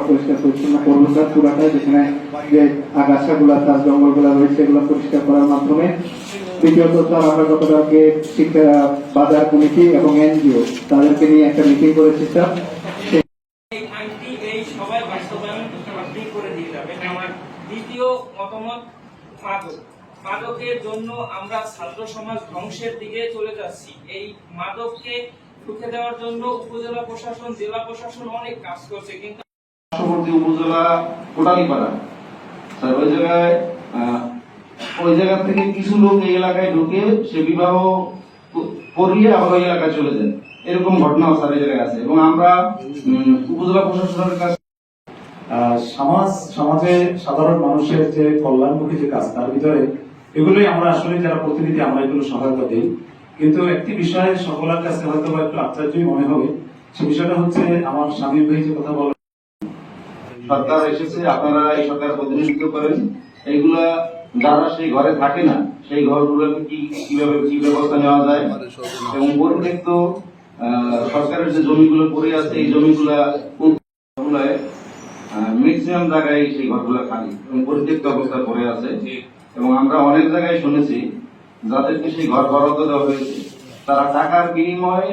পরিষ্কার পরিচ্ছন্ন করবো স্যার পুরাটা, যেখানে যে আগাছাগুলা তার জঙ্গলগুলা রয়েছে এগুলো পরিষ্কার করার মাধ্যমে। দ্বিতীয়ত স্যার আমরা গতকালকে শিক্ষা বাজার কমিটি এবং এনজিও তাদেরকে নিয়ে একটা মিটিং করেছি স্যার। দ্বিতীয় মতামত, মাদকের জন্য আমরা ছাত্র সমাজ ধ্বংসের দিকে চলে যাচ্ছি। এই মাদককে রুখে দেওয়ার জন্য উপজেলা প্রশাসন, জেলা প্রশাসন অনেক কাজ করছে, কিন্তু উপজেলা কোটালীপাড়া স্যার ওই জায়গা থেকে কিছু লোক এই এলাকায় ঢুকে সে বিবাহ করিয়ে আবার ওই এলাকায় চলে যায়, এরকম ঘটনাও স্যার এই জায়গায় আছে। এবং আমরা উপজেলা প্রশাসনের কাছে সমাজে সাধারণ মানুষের যে কল্যাণমুখী যে কাজ, তার ভিতরে এগুলোই আমরা আসলে যারা প্রতিনিধি আমরা এগুলো সহায়তা দিই। কিন্তু একটি বিষয়ে সকলের কাছে হয়তো একটু আশ্চর্যই মনে হবে, সে বিষয়টা হচ্ছে আমার স্বামীর ভাই যে কথা বলেন, সরকার এসেছে, আপনারা এই সরকার প্রতিনিধিত্ব করেন, এইগুলা যারা সেই ঘরে থাকে না সেই ঘরগুলোকে কিভাবে কি ব্যবস্থা নেওয়া যায়। এবং পরিত্যক্ত সরকারের যে জমিগুলো পড়ে আছে এই জমিগুলা ম্যাক্সিমাম জায়গায় সেই ঘরগুলো খালি এবং পরিত্যক্ত অবস্থায় পড়ে আছে। এবং আমরা অনেক জায়গায় শুনেছি যাদেরকে সেই ঘর বরাদ্দ দেওয়া হয়েছে তারা টাকার বিনিময়ে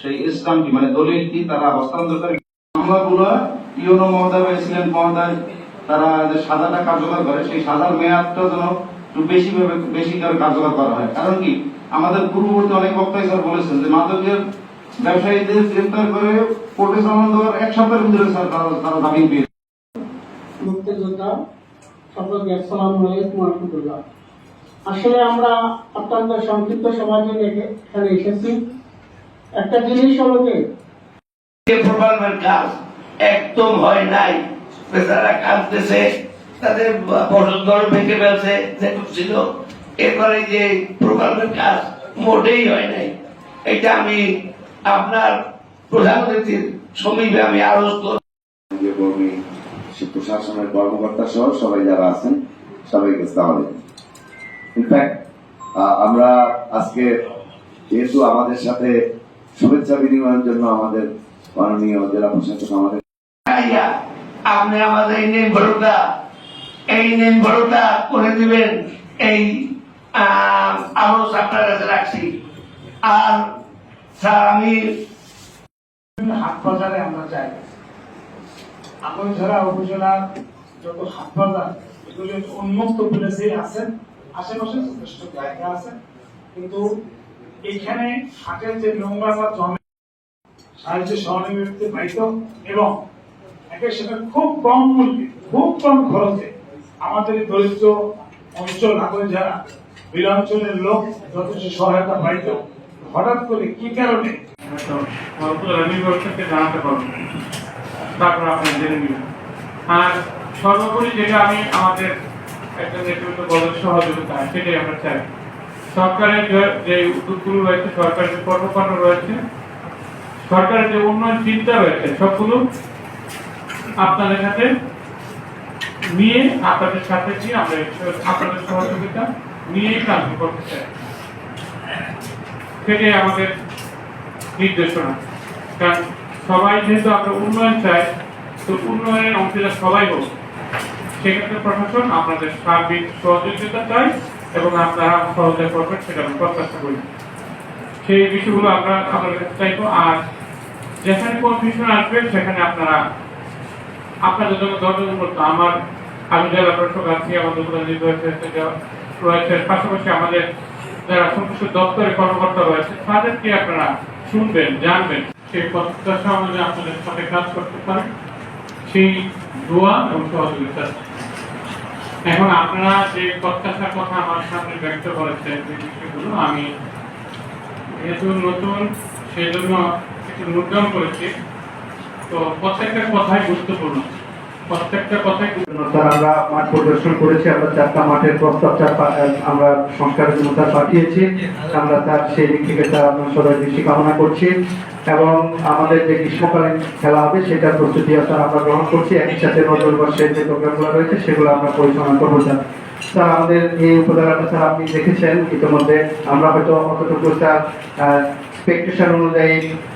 সেই স্টাম্পটি মানে দলিলটি তারা হস্তান্তর করে। মামলাগুলো ইউনো মহোদয় বা এসিলেন্ট মহোদয় তারা যে সাজাটা কার্যকর করে সেই সাজার মেয়াদটা যেন একটু বেশি করে কার্যকর করা হয়। কারণ কি আমাদের পূর্ববর্তী অনেক বক্তাই স্যার বলেছেন যে মাদকের ব্যবসায়ীদের গ্রেফতার করে কোর্টে চালান দেওয়ার এক সপ্তাহের ভিতরে স্যার তারা জামিন পেয়ে। মুক্তিযোদ্ধা সকলকে আসসালামু আলাইকুম ওয়া রাহমাতুল্লাহ। আসলে আমরা অত্যন্ত সংক্ষিপ্ত সময়ের জন্য এখানে এসেছি। একটা জিনিস হলো যে প্রকল্পের কাজ একদম হয় নাই, বেচারা কাঁদতেছে, তাদের ফসল ঘর ভেঙে ফেলছে যেটুক ছিল, এরপরে যে প্রকল্পের কাজ মোটেই হয় নাই। এটা আমি আপনার প্রধানমন্ত্রীর সমীপে আমি আরোপ করব। প্রশাসনের কর্মকর্তা সহ সবাই যারা আছেন সবাইকে আসসালামু আলাইকুম। ইনফ্যাক্ট আমরা আজকে যেহেতু আমাদের সাথে শুভেচ্ছা বিনিময়ের জন্য আমাদের মাননীয় জেলা প্রশাসক আমাদের আপনি আমাদের এই নেম ভরটা করে দিবেন, এই আলোচ আপনার কাছে রাখছি। আর স্যার আমি হাট বাজারে আমরা যাই, আগৈছড়া উপজেলার যত হাট বাজার এগুলি উন্মুক্ত প্লেসে আছেন, আশেপাশে যথেষ্ট জায়গা আছে, কিন্তু এখানে হাটের যে নোংরাটা জমে সাহায্য সহযোগিতা পাইত এবং সেটা খুব কম মূল্যে খুব কম খরচে আমাদের দরিদ্র অঞ্চল যারা বিলাঞ্চলের লোক যথেষ্ট সহায়তা পাইত। হঠাৎ করে কি কারণে জানাতে পারবো, তারপর আপনি জেনে নেবেন। আর সর্বোপরি যেটা আমি আমাদের একটা নেতৃত্ব বলার সহযোগিতা সেটাই আমরা চাই। সরকারের যে উদ্যোগগুলো রয়েছে, সরকারের যে কর্মকাণ্ড রয়েছে, সরকারের যে উন্নয়ন চিন্তা রয়েছে, সবগুলো আপনাদের সাথে নিয়ে আমরা আপনাদের সহযোগিতা নিয়েই কাজ করতে চাই। সেটাই আমাদের নির্দেশনা। কারণ সবাই যেহেতু আমরা উন্নয়ন চাই, তো উন্নয়নের অংশীদার সবাই হোক, সেক্ষেত্রে প্রশাসন আপনাদের সার্বিক সহযোগিতা চাই এবং আপনারা সহযোগিতা করবেন সেটা আমরা প্রত্যাশা করি। সেই বিষয়গুলো আমরা আপনাদের কাছে চাইবো। আর যেখানে কনফিউশন আসবে সেখানে আপনারা আপনাদের জন্য দরজা করতো আমি জেলা প্রশাসক আছি, আমাদের রয়েছে, পাশাপাশি আমাদের যারা সংশ্লিষ্ট দপ্তরের কর্মকর্তা রয়েছে তাদেরকে আপনারা শুনবেন, জানবেন, সেই প্রত্যাশা অনুযায়ী আপনাদের সাথে কাজ করতে পারেন, সেই দোয়া এবং সহযোগিতা। এখন আপনারা যে প্রত্যাশার কথা আমার সামনে ব্যক্ত করেছেন, যে বিষয়গুলো আমি যেহেতু নতুন সেই জন্য একটু নোট ডাউন করেছি। তো প্রত্যেকটা কথাই গুরুত্বপূর্ণ, প্রত্যেকটা কথাই আমরা মাঠ পরিদর্শন করেছি। আমরা 4টা মাঠের প্রস্তাব আমরা সংস্কারের জন্য পাঠিয়েছি। আমরা তার সেই দিক থেকে আপনার সবাই দৃষ্টি কামনা করছি এবং আমাদের যে গ্রীষ্মকালীন খেলা হবে সেটার প্রস্তুতি আমরা গ্রহণ করছি। একই সাথে নজর বর্ষের যে প্রোগ্রামগুলো রয়েছে সেগুলো আমরা পরিচালনা করবো। স্যার আমাদের এই উপজেলাটা স্যার আপনি দেখেছেন ইতিমধ্যে, আমরা হয়তো অতটুকু স্যার এক্সপেকটেশন অনুযায়ী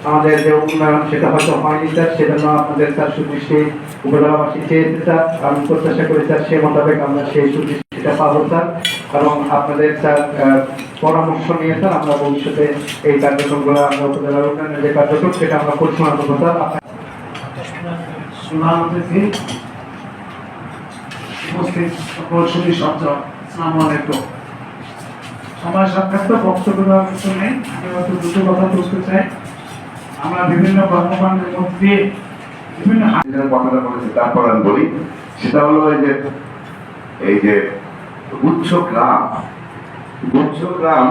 আমাদের যে উন্নয়ন সেটা হয়তো হয়নি স্যার, সেজন্য আপনাদের স্যার সুদৃষ্টি উপজেলাবাসী চেয়েছে স্যার, আমি প্রত্যাশা করি স্যার সে মোতাবেক আমরা সেই সুদৃষ্টিটা পাবো স্যার, এবং আপনাদের স্যার পরামর্শ নিয়ে স্যার আমরা ভবিষ্যতে এই কার্যক্রমগুলো আমরা উপজেলার উন্নয়নের যে কার্যক্রম সেটা আমরা পরিচালনা করবো স্যার। সুনাম অতিথি, উপস্থিত সকল সুধী সজ্জন, আসসালামু আলাইকুম। সময় সাক্ষাৎ বক্তব্য দেওয়ার কিছু নেই, আমি হয়তো দুটো কথা বলতে চাই। আমরা বিভিন্ন কর্মকাণ্ডের মধ্যে দিয়ে বিভিন্ন যেটা কথাটা বলেছি তারপর আমি বলি, সেটা হলো এই যে গুচ্ছ গ্রাম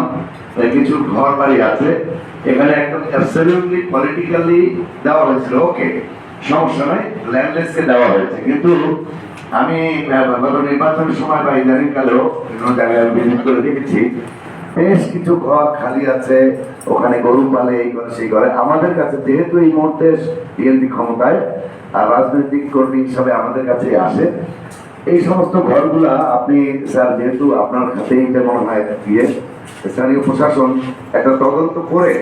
কিছু ঘর বাড়ি আছে, এখানে একদম অ্যাবসলিউটলি পলিটিক্যালি দেওয়া হয়েছিল, ওকে সমস্যা নাই, ল্যান্ডলেসকে দেওয়া হয়েছে। কিন্তু আমি গত নির্বাচনের সময় বা ইদানিং কালেও বিভিন্ন জায়গায় ভিজিট করে দেখেছি বেশ কিছু ঘর খালি আছে, ওখানে গরু পালে, এই করে সেই করে। আমাদের কাছে যেহেতু এই মুহূর্তে বিএনপি ক্ষমতায় আর রাজনৈতিক কর্মী হিসাবে আমাদের কাছে আসে, এই সমস্ত ঘরগুলা আপনি স্যার যেহেতু আপনার কাছেই মনে হয় স্থানীয় প্রশাসন একটা তদন্ত করে